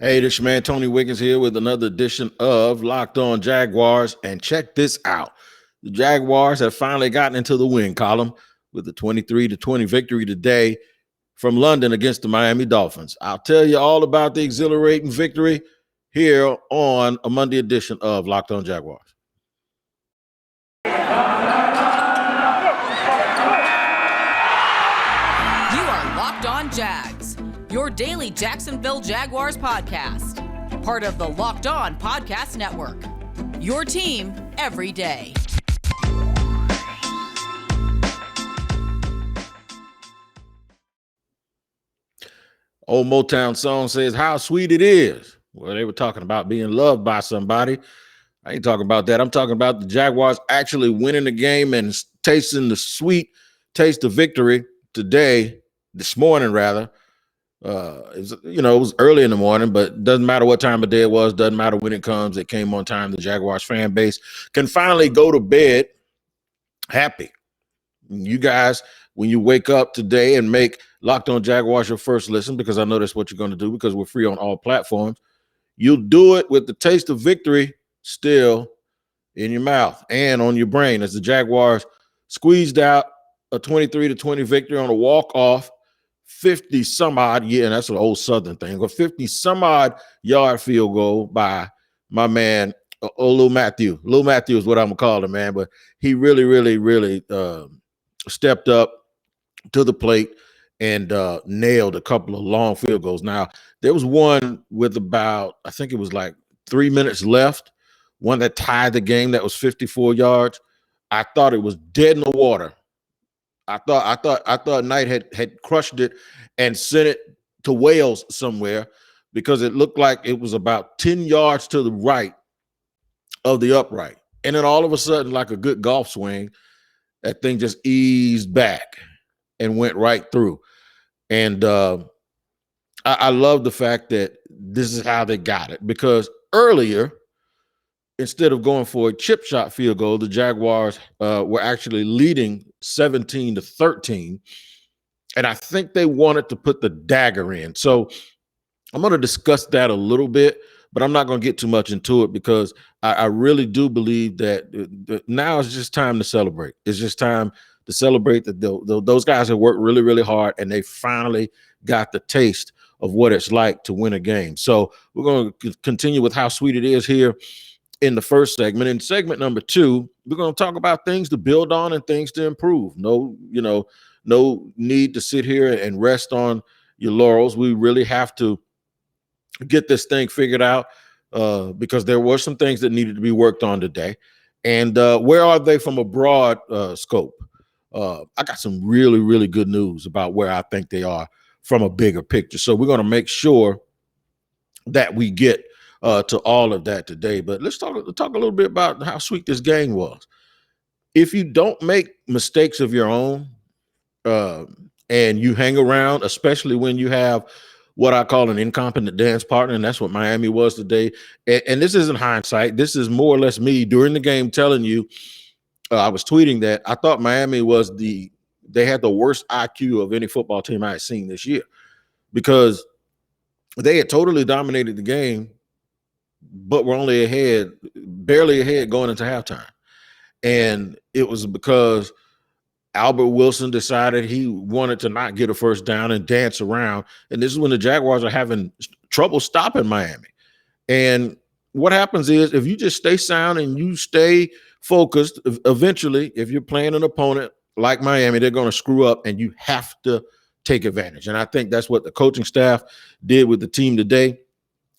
Hey, this your man Tony Wiggins here with another edition of Locked On Jaguars. And check this out. The Jaguars have finally gotten into the win column with a 23-20 victory today from London against the Miami Dolphins. I'll tell you all about the exhilarating victory here on a Monday edition of Locked On Jaguars. You are Locked On Jags, your daily Jacksonville Jaguars podcast. Part of the Locked On Podcast Network. Your team every day. Old Motown song says, "How sweet it is." Well, they were talking about being loved by somebody. I ain't talking about that. I'm talking about the Jaguars actually winning the game and tasting the sweet taste of victory this morning rather. It was early in the morning, but doesn't matter what time of day it was, doesn't matter when it comes. It came on time. The Jaguars fan base can finally go to bed happy. You guys, when you wake up today and make Locked On Jaguars your first listen, because I know that's what you're going to do because we're free on all platforms, you'll do it with the taste of victory still in your mouth and on your brain as the Jaguars squeezed out a 23-20 victory on a walk-off 50 some odd, and that's an old Southern thing, a 50 some odd yard field goal by my man, Lil Matthew. Lil Matthew is what I'm gonna call him, man. But he really stepped up to the plate and nailed a couple of long field goals. Now, there was one with about, I think it was like 3 minutes left, one that tied the game that was 54 yards. I thought it was dead in the water. I thought Knight had crushed it and sent it to Wales somewhere because it looked like it was about 10 yards to the right of the upright. And then all of a sudden, like a good golf swing, that thing just eased back and went right through. And I love the fact that this is how they got it, because earlier, instead of going for a chip shot field goal, the Jaguars were actually leading 17-13. And I think they wanted to put the dagger in. So I'm going to discuss that a little bit, but I'm not going to get too much into it because I really do believe that now it's just time to celebrate. It's just time to celebrate that those guys have worked really, really hard, and they finally got the taste of what it's like to win a game. So we're going to continue with how sweet it is here in the first segment. In segment number 2, we're going to talk about things to build on and things to improve. No need to sit here and rest on your laurels. We really have to get this thing figured out because there were some things that needed to be worked on today. And where are they from a broad scope? I got some really, really good news about where I think they are from a bigger picture. So we're going to make sure that we get to all of that today. But let's talk a little bit about how sweet this game was. If you don't make mistakes of your own and you hang around, especially when you have what I call an incompetent dance partner, and that's what Miami was today. And this isn't hindsight. This is more or less me during the game telling you, I was tweeting that I thought Miami they had the worst IQ of any football team I had seen this year, because they had totally dominated the game, but were only barely ahead going into halftime. And it was because Albert Wilson decided he wanted to not get a first down and dance around. And this is when the Jaguars are having trouble stopping Miami. And what happens is, if you just stay sound and you stay focused, eventually, if you're playing an opponent like Miami, they're going to screw up, and you have to take advantage. And I think that's what the coaching staff did with the team today.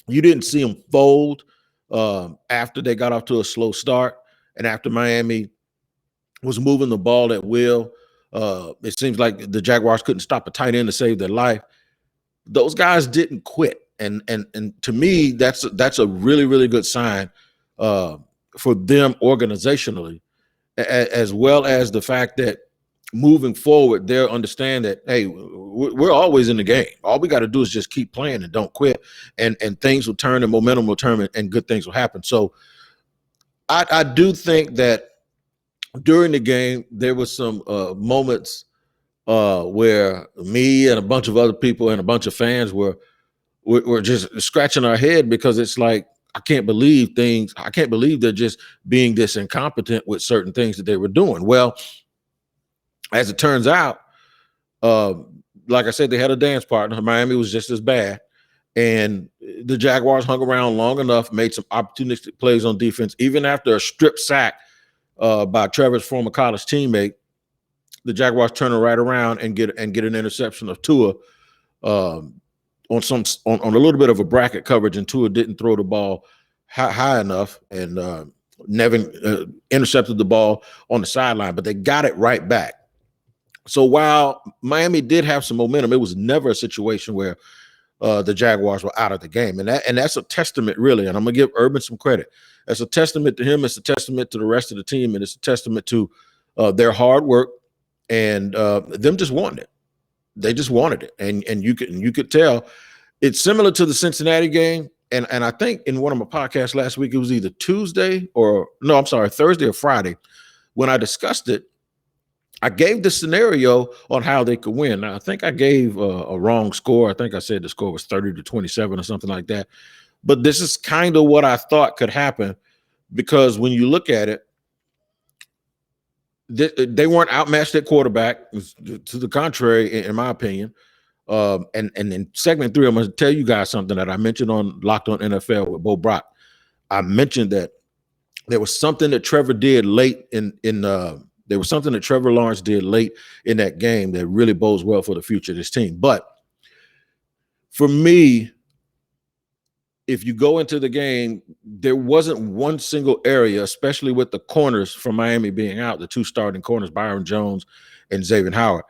You didn't see them fold after they got off to a slow start, and after Miami was moving the ball at will. It seems like the Jaguars couldn't stop a tight end to save their life. Those guys didn't quit. And to me, that's a really, really good sign for them organizationally, as well as the fact that moving forward, they'll understand that, hey, we're always in the game. All we got to do is just keep playing and don't quit, and things will turn and momentum will turn and good things will happen. So I do think that during the game, there was some moments where me and a bunch of other people and a bunch of fans were we're just scratching our head because it's like, I can't believe they're just being this incompetent with certain things that they were doing. Well, as it turns out, uh, like I said, they had a dance partner. Miami was just as bad. And the Jaguars hung around long enough, made some opportunistic plays on defense, even after a strip sack by Trevor's former college teammate. The Jaguars turn it right around and get an interception of Tua on a little bit of a bracket coverage, and Tua didn't throw the ball high enough, and Nevin intercepted the ball on the sideline, but they got it right back. So while Miami did have some momentum, it was never a situation where the Jaguars were out of the game. And that's a testament, really. And I'm going to give Urban some credit. That's a testament to him. It's a testament to the rest of the team. And it's a testament to their hard work and them just wanting it. They just wanted it. And you could tell it's similar to the Cincinnati game. And I think in one of my podcasts last week, it was either Thursday or Friday, when I discussed it. I gave the scenario on how they could win. Now, I think I gave a wrong score. I think I said the score was 30-27 or something like that. But this is kind of what I thought could happen, because when you look at it, they weren't outmatched at quarterback. To the contrary, in my opinion. And in segment 3, I'm going to tell you guys something that I mentioned on Locked On NFL with Bo Brock. I mentioned that there was something that Trevor did late there was something that Trevor Lawrence did late in that game that really bodes well for the future of this team. But for me, if you go into the game, there wasn't one single area, especially with the corners from Miami being out, the 2 starting corners, Byron Jones and Xavier Howard.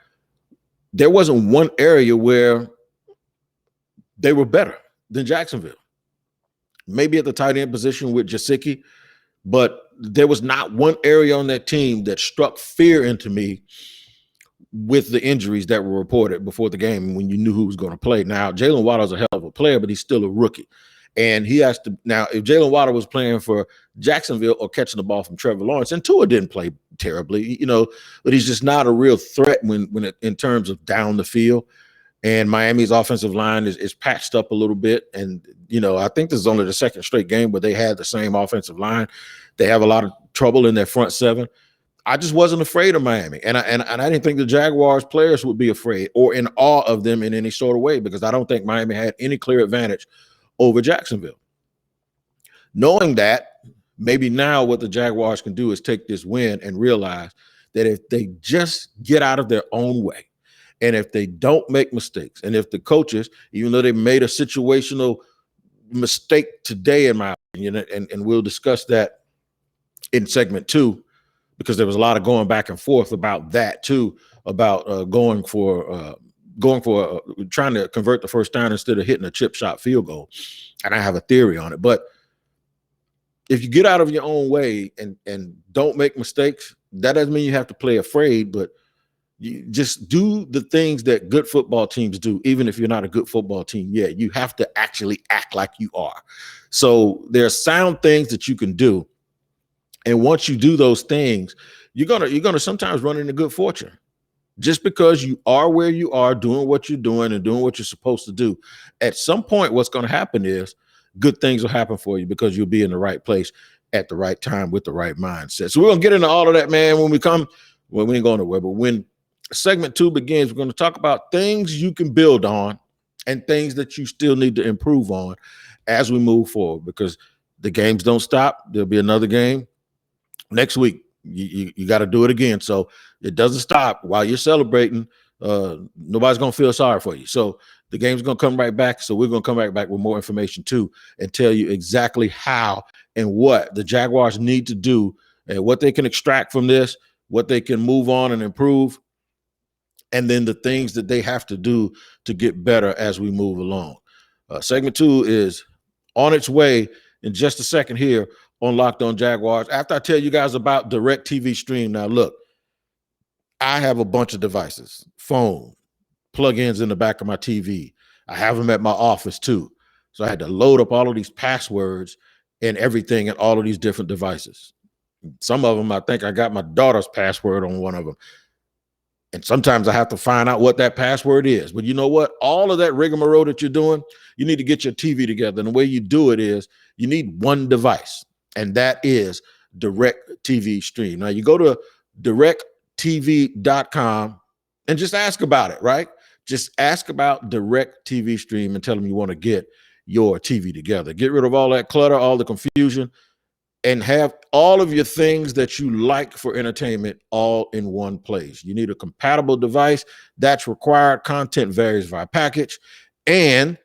There wasn't one area where they were better than Jacksonville. Maybe at the tight end position with Jasicki, but there was not one area on that team that struck fear into me with the injuries that were reported before the game when you knew who was going to play. Now, Jalen Waddle's a hell of a player, but he's still a rookie. And he has to – now, if Jalen Waddle was playing for Jacksonville or catching the ball from Trevor Lawrence, and Tua didn't play terribly, but he's just not a real threat when in terms of down the field. And Miami's offensive line is patched up a little bit. And, I think this is only the second straight game where they had the same offensive line. They have a lot of trouble in their front seven. I just wasn't afraid of Miami. And I didn't think the Jaguars players would be afraid or in awe of them in any sort of way, because I don't think Miami had any clear advantage over Jacksonville. Knowing that, maybe now what the Jaguars can do is take this win and realize that if they just get out of their own way, and if they don't make mistakes, and if the coaches, even though they made a situational mistake today, in my opinion, and we'll discuss that in segment 2, because there was a lot of going back and forth about that too, about trying to convert the first down instead of hitting a chip shot field goal. And I have a theory on it. But if you get out of your own way and don't make mistakes, that doesn't mean you have to play afraid, but you just do the things that good football teams do, even if you're not a good football team yet. You have to actually act like you are. So there are sound things that you can do. And once you do those things, you're gonna sometimes run into good fortune. Just because you are where you are, doing what you're doing and doing what you're supposed to do, at some point, what's going to happen is good things will happen for you, because you'll be in the right place at the right time with the right mindset. So we're going to get into all of that, man, when we ain't going nowhere. But when segment 2 begins, we're going to talk about things you can build on and things that you still need to improve on as we move forward, because the games don't stop. There'll be another game next week. You got to do it again. So it doesn't stop while you're celebrating. Nobody's going to feel sorry for you. So the game's going to come right back. So we're going to come back with more information too, and tell you exactly how and what the Jaguars need to do and what they can extract from this, what they can move on and improve, and then the things that they have to do to get better as we move along. Segment 2 is on its way in just a second here on Locked On Jaguars. After I tell you guys about DirecTV Stream. Now, look, I have a bunch of devices, phone, plug-ins in the back of my TV. I have them at my office too. So I had to load up all of these passwords and everything in all of these different devices. Some of them, I think I got my daughter's password on one of them. And sometimes I have to find out what that password is. But you know what? All of that rigmarole that you're doing, you need to get your TV together. And the way you do it is you need one device, and that is Direct TV Stream. Now you go to directtv.com and just ask about it, right? Just ask about Direct TV Stream and tell them you want to get your TV together. Get rid of all that clutter, all the confusion, and have all of your things that you like for entertainment all in one place. You need a compatible device that's required. Content varies by package. And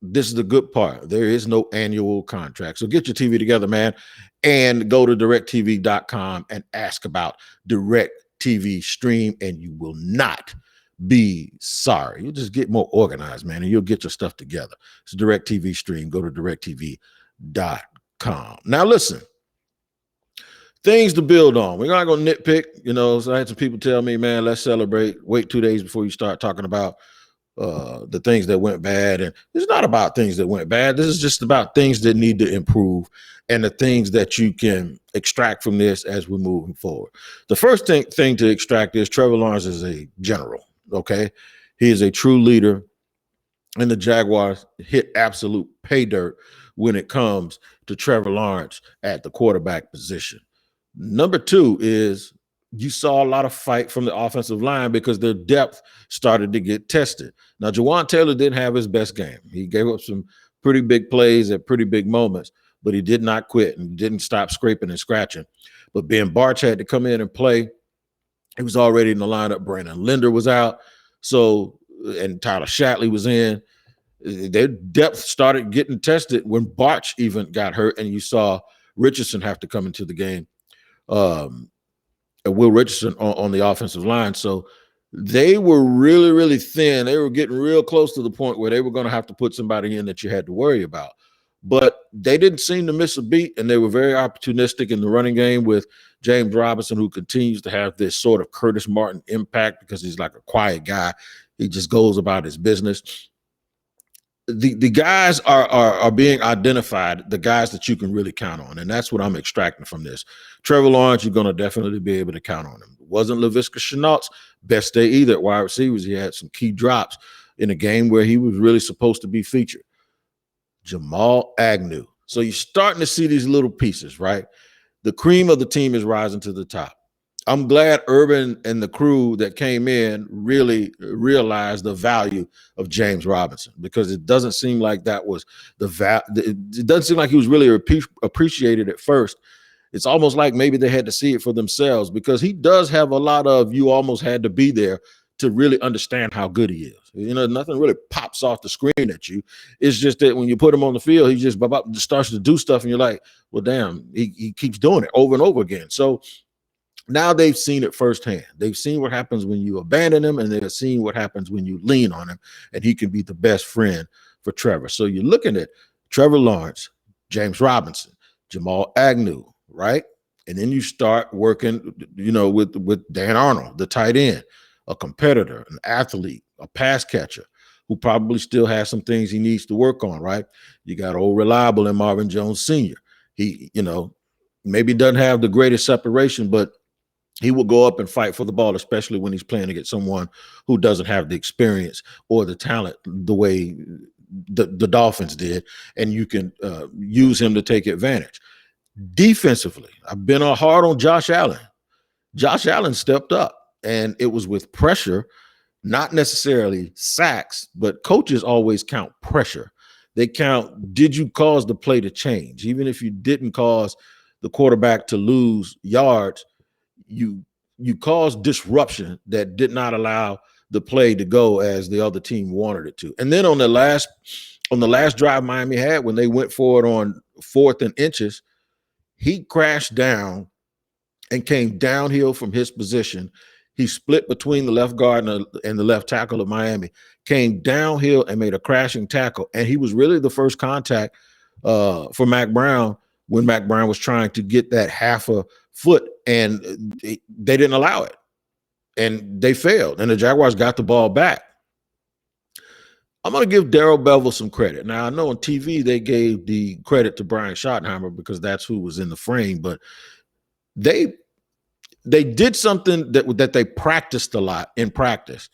this is the good part. There is no annual contract. So get your TV together, man, and go to directtv.com and ask about Direct TV Stream, and you will not be sorry. You just get more organized, man, and you'll get your stuff together. It's Direct TV Stream. Go to directtv.com. Now, listen, things to build on. We're not going to nitpick. So I had some people tell me, man, let's celebrate. Wait 2 days before you start talking about the things that went bad. And it's not about things that went bad. This is just about things that need to improve and the things that you can extract from this as we're moving forward. The first thing to extract is Trevor Lawrence is a general, okay? He is a true leader, and the Jaguars hit absolute pay dirt when it comes to Trevor Lawrence at the quarterback position. Number two is you saw a lot of fight from the offensive line because their depth started to get tested. Now, Jawan Taylor didn't have his best game. He gave up some pretty big plays at pretty big moments, but he did not quit and didn't stop scraping and scratching. But Ben Barch had to come in and play. He was already in the lineup. Brandon Linder was out. And Tyler Shatley was in. Their depth started getting tested when Barch even got hurt, and you saw Richardson have to come into the game. Will Richardson on the offensive line. So they were really, really thin. They were getting real close to the point where they were going to have to put somebody in that you had to worry about. But they didn't seem to miss a beat, and they were very opportunistic in the running game with James Robinson, who continues to have this sort of Curtis Martin impact because he's like a quiet guy. He just goes about his business. The guys are being identified, the guys that you can really count on, and that's what I'm extracting from this. Trevor Lawrence, you're going to definitely be able to count on him. It wasn't Laviska Shenault's best day either at wide receivers. He had some key drops in a game where he was really supposed to be featured. Jamal Agnew. So you're starting to see these little pieces, right? The cream of the team is rising to the top. I'm glad Urban and the crew that came in really realized the value of James Robinson, because it doesn't seem like that was it doesn't seem like he was really appreciated at first. It's almost like maybe they had to see it for themselves, because he does have a lot of, you almost had to be there to really understand how good he is. Nothing really pops off the screen at you. It's just that when you put him on the field, he just starts to do stuff, and you're like, well, damn, he keeps doing it over and over again. So now they've seen it firsthand. They've seen what happens when you abandon him, and they've seen what happens when you lean on him, and he can be the best friend for Trevor. So you're looking at Trevor Lawrence, James Robinson, Jamal Agnew, right? And then you start working, with Dan Arnold, the tight end, a competitor, an athlete, a pass catcher who probably still has some things he needs to work on, right? You got old reliable in Marvin Jones Sr. He, maybe doesn't have the greatest separation, but he will go up and fight for the ball, especially when he's playing against someone who doesn't have the experience or the talent the way the Dolphins did, and you can use him to take advantage. Defensively, I've been hard on Josh Allen. Josh Allen stepped up, and it was with pressure, not necessarily sacks, but coaches always count pressure. They count, did you cause the play to change? Even if you didn't cause the quarterback to lose yards, you caused disruption that did not allow the play to go as the other team wanted it to. And then on the last drive Miami had, when they went for it on 4th and inches, he crashed down and came downhill from his position. He split between the left guard and the left tackle of Miami, came downhill and made a crashing tackle. And he was really the first contact for Mac Brown when Mac Brown was trying to get that half a foot, and they didn't allow it, and they failed, and the Jaguars got the ball back. I'm going to give Darrell Bevell some credit. Now, I know on TV they gave the credit to Brian Schottenheimer because that's who was in the frame, but they did something that they practiced a lot in practice.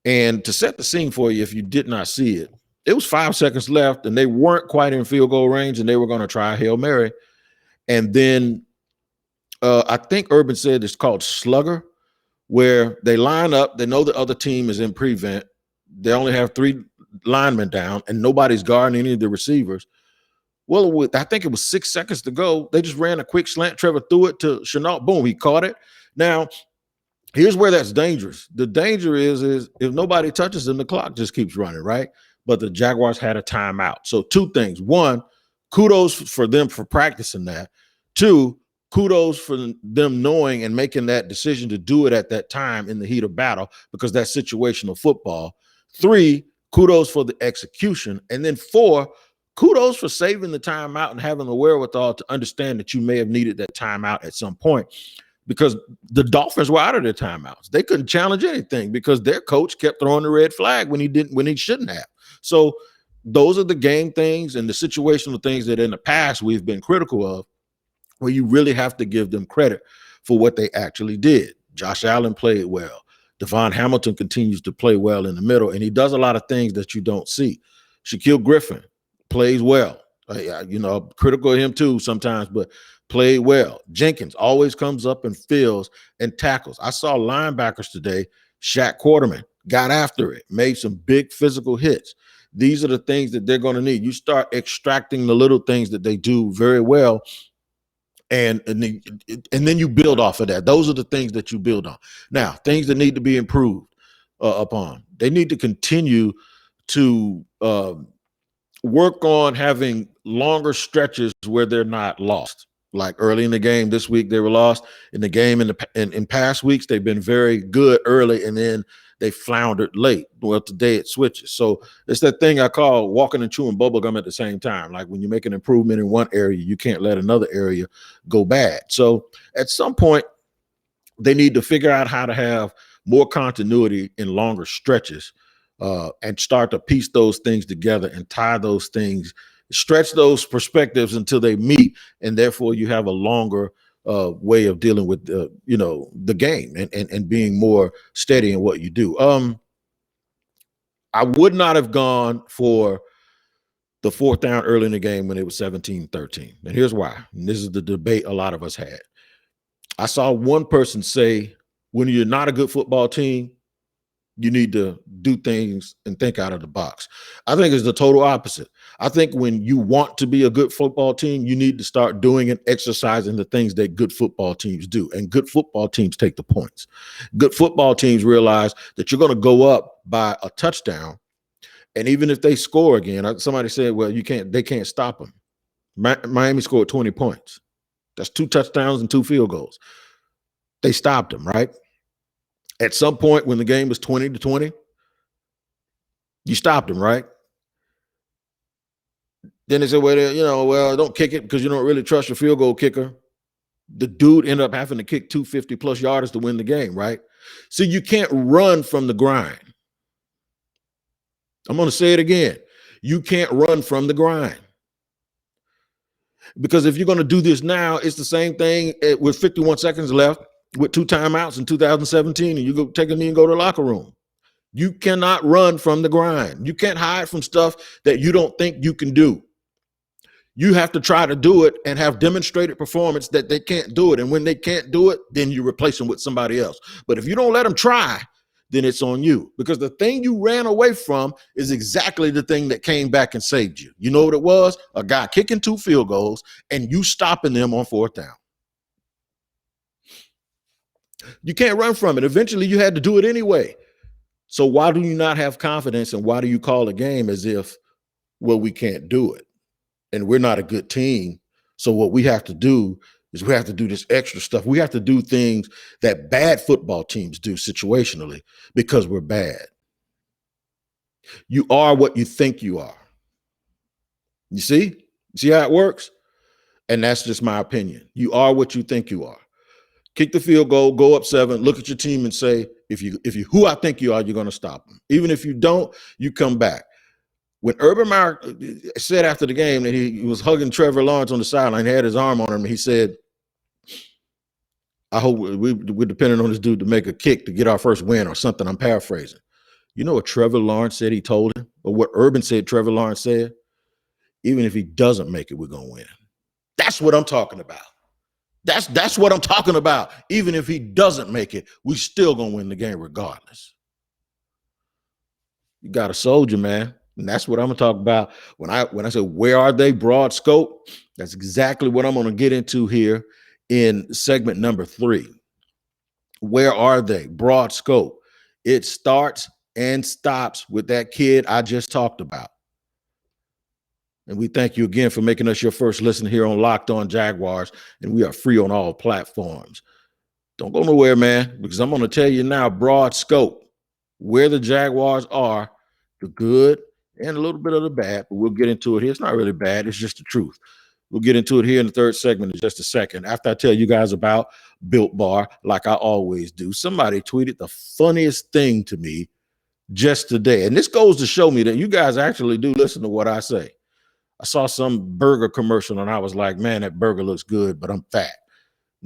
And to set the scene for you, if you did not see it, it was 5 seconds left and they weren't quite in field goal range and they were going to try a Hail Mary. And then I think Urban said it's called slugger, where they line up, they know the other team is in prevent. They only have 3 linemen down and nobody's guarding any of the receivers. Well, I think it was 6 seconds to go. They just ran a quick slant. Trevor threw it to Chenault. Boom, he caught it. Now, here's where that's dangerous. The danger is if nobody touches them, the clock just keeps running, right? But the Jaguars had a timeout. So 2 things. 1, kudos for them for practicing that. 2, kudos for them knowing and making that decision to do it at that time in the heat of battle, because that's situational football. 3, kudos for the execution. And then 4, kudos for saving the timeout and having the wherewithal to understand that you may have needed that timeout at some point, because the Dolphins were out of their timeouts. They couldn't challenge anything because their coach kept throwing the red flag when he shouldn't have. So those are the game things and the situational things that in the past we've been critical of, where you really have to give them credit for what they actually did. Josh Allen played well. Devon Hamilton continues to play well in the middle, and he does a lot of things that you don't see. Shaquille Griffin plays well. Critical of him too sometimes, but played well. Jenkins always comes up and fills and tackles. I saw linebackers today. Shaq Quarterman got after it, made some big physical hits. These are the things that they're going to need. You start extracting the little things that they do very well, and then you build off of that. Those are the things that you build on. Now, things that need to be improved upon. They need to continue to work on having longer stretches where they're not lost. Like early in the game this week, they were lost. In the game in past weeks, they've been very good early, and then they floundered late. Well, today it switches. So it's that thing I call walking and chewing bubblegum at the same time. Like when you make an improvement in one area, you can't let another area go bad. So at some point, they need to figure out how to have more continuity in longer stretches and start to piece those things together and tie those things, stretch those perspectives until they meet, and therefore you have a longer way of dealing with the game and being more steady in what you do. I would not have gone for the 4th down early in the game when it was 17-13. And here's why. And this is the debate a lot of us had. I saw one person say, when you're not a good football team, you need to do things and think out of the box. I think it's the total opposite. I think when you want to be a good football team, you need to start doing and exercising the things that good football teams do. And good football teams take the points. Good football teams realize that you're going to go up by a touchdown. And even if they score again, somebody said, well, they can't stop them. Miami scored 20 points. That's 2 touchdowns and 2 field goals. They stopped them, right? At some point when the game was 20-20, you stopped them, right? Then they said, well, don't kick it because you don't really trust your field goal kicker. The dude ended up having to kick 250-plus yarders to win the game, right? So you can't run from the grind. I'm going to say it again. You can't run from the grind. Because if you're going to do this now, it's the same thing with 51 seconds left with 2 timeouts in 2017, and you go take a knee and go to the locker room. You cannot run from the grind. You can't hide from stuff that you don't think you can do. You have to try to do it and have demonstrated performance that they can't do it. And when they can't do it, then you replace them with somebody else. But if you don't let them try, then it's on you, because the thing you ran away from is exactly the thing that came back and saved you. You know what it was? A guy kicking 2 field goals and you stopping them on 4th down. You can't run from it. Eventually you had to do it anyway. So why do you not have confidence, and why do you call a game as if, well, we can't do it and we're not a good team? So what we have to do is we have to do this extra stuff. We have to do things that bad football teams do situationally because we're bad. You are what you think you are. You see? See how it works? And that's just my opinion. You are what you think you are. Kick the field goal, go up 7, look at your team and say, if you who I think you are, you're going to stop them. Even if you don't, you come back. When Urban Meyer said after the game that he was hugging Trevor Lawrence on the sideline, he had his arm on him, and he said, I hope we're depending on this dude to make a kick to get our first win or something. I'm paraphrasing. You know what Trevor Lawrence said he told him, or what Urban said Trevor Lawrence said? Even if he doesn't make it, we're going to win. That's what I'm talking about. That's what I'm talking about. Even if he doesn't make it, we still going to win the game regardless. You got a soldier, man. And that's what I'm going to talk about. When I say, where are they? Broad scope. That's exactly what I'm going to get into here in segment number 3. Where are they? Broad scope. It starts and stops with that kid I just talked about. And we thank you again for making us your first listen here on Locked On Jaguars. And we are free on all platforms. Don't go nowhere, man, because I'm going to tell you now, broad scope, where the Jaguars are, the good and a little bit of the bad, but we'll get into it here. It's not really bad. It's just the truth. We'll get into it here in the third segment in just a second. After I tell you guys about Built Bar, like I always do, somebody tweeted the funniest thing to me just today. And this goes to show me that you guys actually do listen to what I say. I saw some burger commercial and I was like, man, that burger looks good, but I'm fat.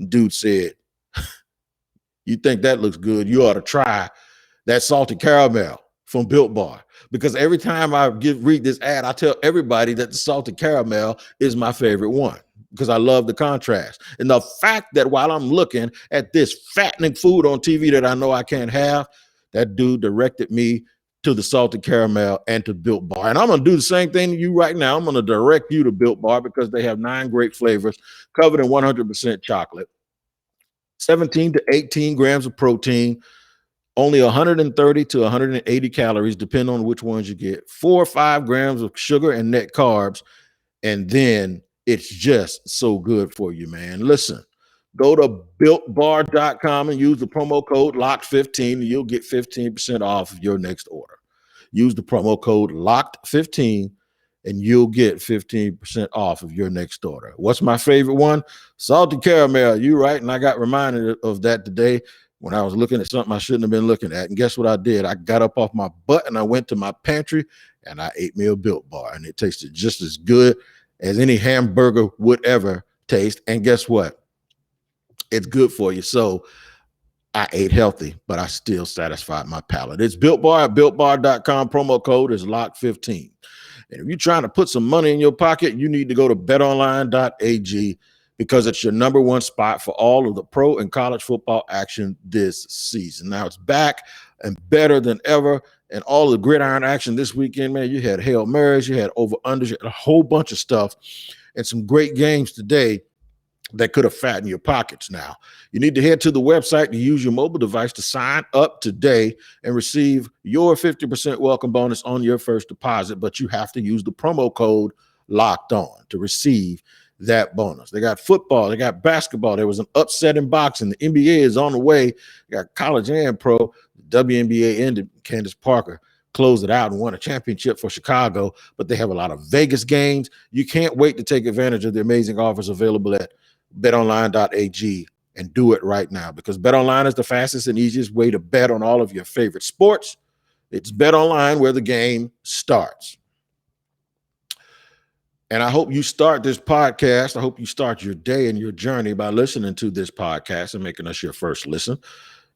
Dude said, you think that looks good? You ought to try that salted caramel from Built Bar. Because every time I read this ad, I tell everybody that the salted caramel is my favorite one because I love the contrast. And the fact that while I'm looking at this fattening food on TV that I know I can't have, that dude directed me to the salted caramel and to Built Bar. And I'm going to do the same thing to you right now. I'm going to direct you to Built Bar because they have 9 great flavors covered in 100% chocolate, 17 to 18 grams of protein, only 130 to 180 calories, depending on which ones you get, 4 or 5 grams of sugar and net carbs, and then it's just so good for you, man. Listen, go to BuiltBar.com and use the promo code LOCKED15, and you'll get 15% off of your next order. Use the promo code LOCKED15, and you'll get 15% off of your next order. What's my favorite one? Salted caramel. You right, and I got reminded of that today when I was looking at something I shouldn't have been looking at. And guess what I did? I got up off my butt and I went to my pantry and I ate me a Built Bar, and it tasted just as good as any hamburger would ever taste. And guess what? It's good for you. So I ate healthy, but I still satisfied my palate. It's Built Bar at BuiltBar.com. Promo code is LOCK15. And if you're trying to put some money in your pocket, you need to go to betonline.ag because it's your number one spot for all of the pro and college football action this season. Now it's back and better than ever. And all the gridiron action this weekend, man, you had Hail Marys, you had over-unders, you had a whole bunch of stuff and some great games today that could have fattened your pockets. Now, you need to head to the website and use your mobile device to sign up today and receive your 50% welcome bonus on your first deposit, but you have to use the promo code Locked On to receive that bonus. They got football, they got basketball. There was an upset in boxing. The NBA is on the way. They got college and pro. The WNBA ended. Candace Parker closed it out and won a championship for Chicago, but they have a lot of Vegas games. You can't wait to take advantage of the amazing offers available at betonline.ag and do it right now because BetOnline is the fastest and easiest way to bet on all of your favorite sports. It's BetOnline where the game starts. And I hope you start this podcast. I hope you start your day and your journey by listening to this podcast and making us your first listen.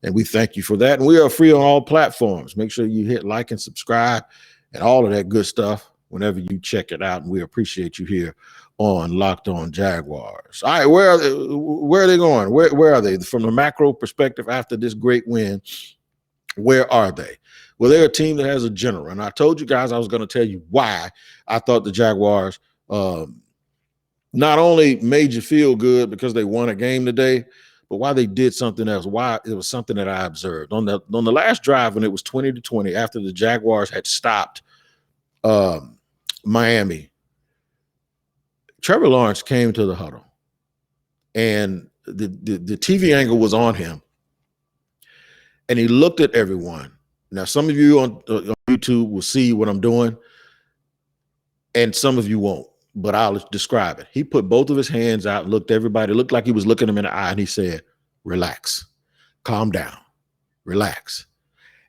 And we thank you for that. And we are free on all platforms. Make sure you hit like and subscribe and all of that good stuff whenever you check it out. And we appreciate you here on Locked On Jaguars. All right, where are they going? Where are they? From the macro perspective, after this great win, where are they? Well, they're a team that has a general. And I told you guys I was going to tell you why I thought the Jaguars not only made you feel good because they won a game today, but why they did something else. Why it was something that I observed. On the last drive when it was 20-20, after the Jaguars had stopped Miami, Trevor Lawrence came to the huddle, and the TV angle was on him, and he looked at everyone. Now, some of you on YouTube will see what I'm doing, and some of you won't, but I'll describe it. He put both of his hands out and looked at everybody. It looked like he was looking them in the eye, and he said, relax, calm down, relax.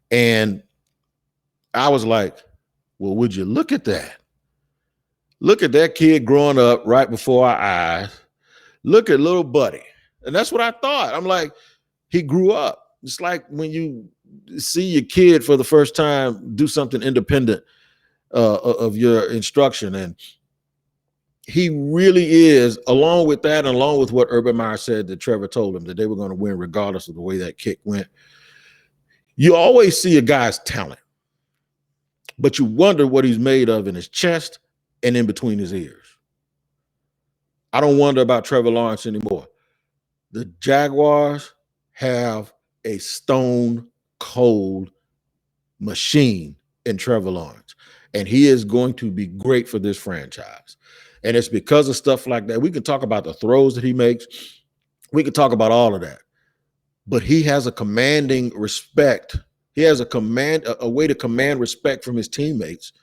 And I was like, well, would you look at that? Look at that kid growing up right before our eyes. Look at little buddy. And that's what I thought. I'm like, he grew up. It's like when you see your kid for the first time do something independent of your instruction. And he really is, along with that, and along with what Urban Meyer said that Trevor told him that they were going to win regardless of the way that kick went. You always see a guy's talent, but you wonder what he's made of in his chest and in between his ears. I don't wonder about Trevor Lawrence anymore. The Jaguars have a stone cold machine in Trevor Lawrence, and he is going to be great for this franchise. And it's because of stuff like that. We can talk about the throws that he makes. We can talk about all of that. But he has a commanding respect. He has a way to command respect from his teammates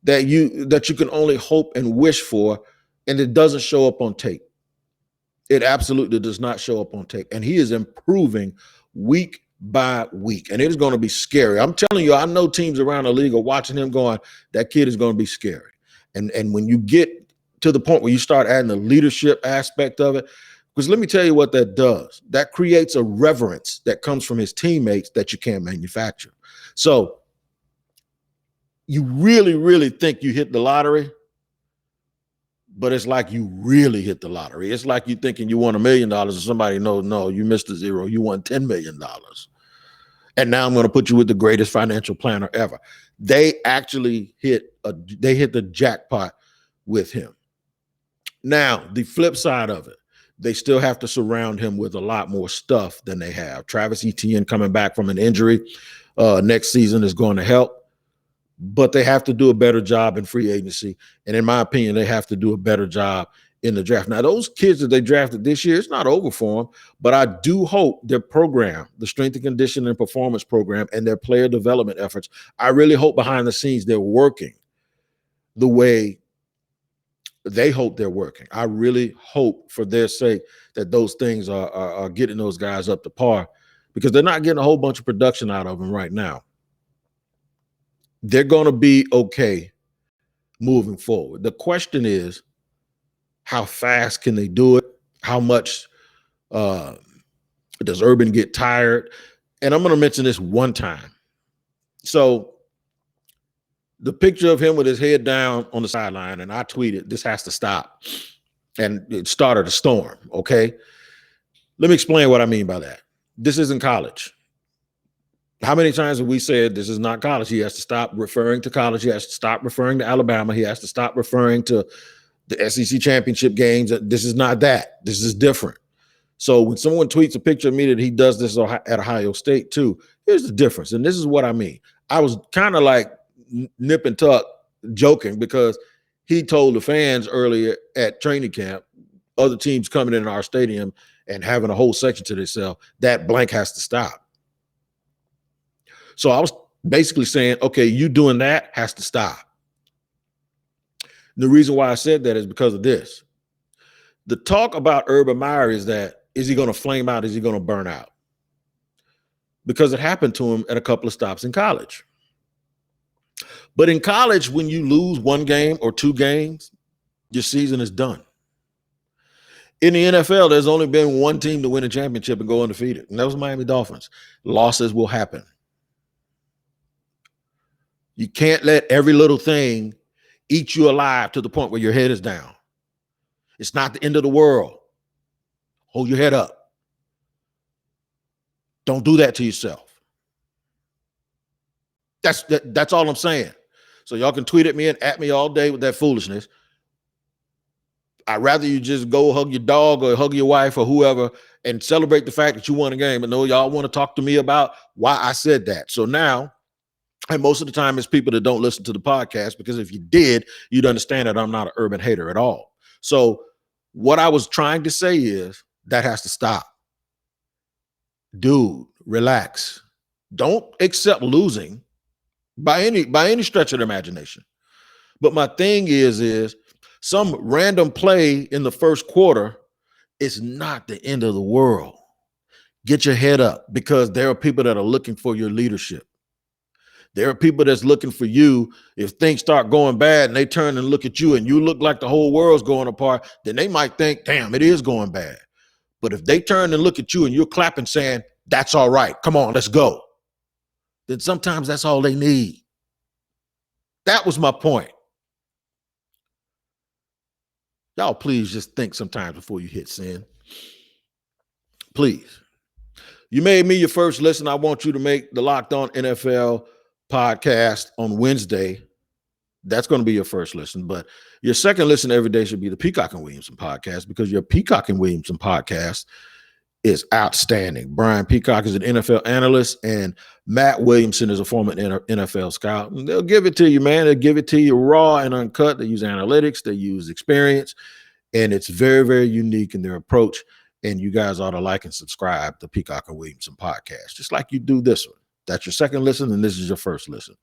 that you can only hope and wish for, and it doesn't show up on tape. It absolutely does not show up on tape. And he is improving week by week. And it is going to be scary. I'm telling you, I know teams around the league are watching him going, that kid is going to be scary. And when you get to the point where you start adding the leadership aspect of it, because let me tell you what that does. That creates a reverence that comes from his teammates that you can't manufacture. So you really, really think you hit the lottery, but it's like you really hit the lottery. It's like you thinking you won $1 million and somebody knows, no, you missed a zero. You won $10 million. And now I'm going to put you with the greatest financial planner ever. They actually hit the jackpot with him. Now, the flip side of it, they still have to surround him with a lot more stuff than they have. Travis Etienne coming back from an injury next season is going to help. But they have to do a better job in free agency. And in my opinion, they have to do a better job in the draft. Now, those kids that they drafted this year, it's not over for them, but I do hope their program, the strength and conditioning and performance program, and their player development efforts, I really hope behind the scenes they're working the way they hope they're working. I really hope for their sake that those things are getting those guys up to par, because they're not getting a whole bunch of production out of them right now. They're going to be okay moving forward. The question is, how fast can they do it? How much does Urban get tired? And I'm going to mention this one time. So the picture of him with his head down on the sideline, and I tweeted, this has to stop. And it started a storm, okay? Let me explain what I mean by that. This isn't college. How many times have we said this is not college? He has to stop referring to college. He has to stop referring to Alabama. He has to stop referring to the SEC championship games. This is not that. This is different. So when someone tweets a picture of me that he does this at Ohio State too, here's the difference. And this is what I mean. I was kind of like nip and tuck joking, because he told the fans earlier at training camp, other teams coming in our stadium and having a whole section to themselves, that blank has to stop. So I was basically saying, okay, you doing that has to stop. And the reason why I said that is because of this. The talk about Urban Meyer is that, is he going to flame out? Is he going to burn out? Because it happened to him at a couple of stops in college. But in college, when you lose one game or two games, your season is done. In the NFL, there's only been one team to win a championship and go undefeated, and that was Miami Dolphins. Losses will happen. You can't let every little thing eat you alive to the point where your head is down. It's not the end of the world. Hold your head up. Don't do that to yourself. That's all I'm saying. So y'all can tweet at me and at me all day with that foolishness. I'd rather you just go hug your dog or hug your wife or whoever and celebrate the fact that you won a game. And no, y'all want to talk to me about why I said that. So now, and most of the time it's people that don't listen to the podcast, because if you did, you'd understand that I'm not an Urban hater at all. So what I was trying to say is that has to stop. Dude, relax. Don't accept losing by any stretch of the imagination. But my thing is some random play in the first quarter is not the end of the world. Get your head up, because there are people that are looking for your leadership. There are people that's looking for you. If things start going bad and they turn and look at you and you look like the whole world's going apart, then they might think, damn, it is going bad. But if they turn and look at you and you're clapping saying, that's all right, come on, let's go, then sometimes that's all they need. That was my point. Y'all, please just think sometimes before you hit send. Please. You made me your first listen. I want you to make the Locked On NFL podcast on Wednesday. That's going to be your first listen. But your second listen every day should be the Peacock and Williamson podcast, because your Peacock and Williamson podcast is outstanding. Brian Peacock is an NFL analyst, and Matt Williamson is a former NFL scout. And they'll give it to you, man. They'll give it to you raw and uncut. They use analytics. They use experience. And it's very, very unique in their approach. And you guys ought to like and subscribe to Peacock and Williamson podcast, just like you do this one. That's your second listen, and this is your first listen.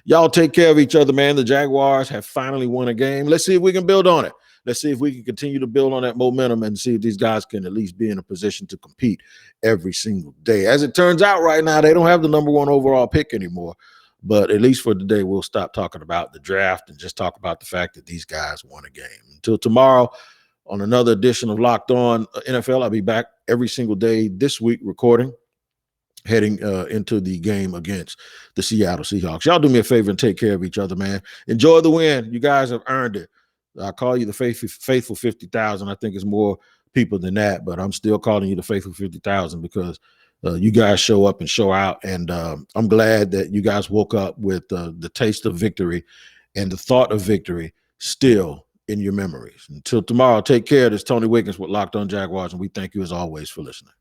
Y'all take care of each other, man. The Jaguars have finally won a game. Let's see if we can build on it. Let's see if we can continue to build on that momentum and see if these guys can at least be in a position to compete every single day. As it turns out right now, they don't have the number one overall pick anymore. But at least for today, we'll stop talking about the draft and just talk about the fact that these guys won a game. Until tomorrow, on another edition of Locked On NFL, I'll be back every single day this week recording, heading into the game against the Seattle Seahawks. Y'all do me a favor and take care of each other, man. Enjoy the win. You guys have earned it. I call you the faithful 50,000. I think it's more people than that, but I'm still calling you the faithful 50,000 because you guys show up and show out. And I'm glad that you guys woke up with the taste of victory and the thought of victory still in your memories. Until tomorrow, take care. This is Tony Wiggins with Locked On Jaguars, and we thank you as always for listening.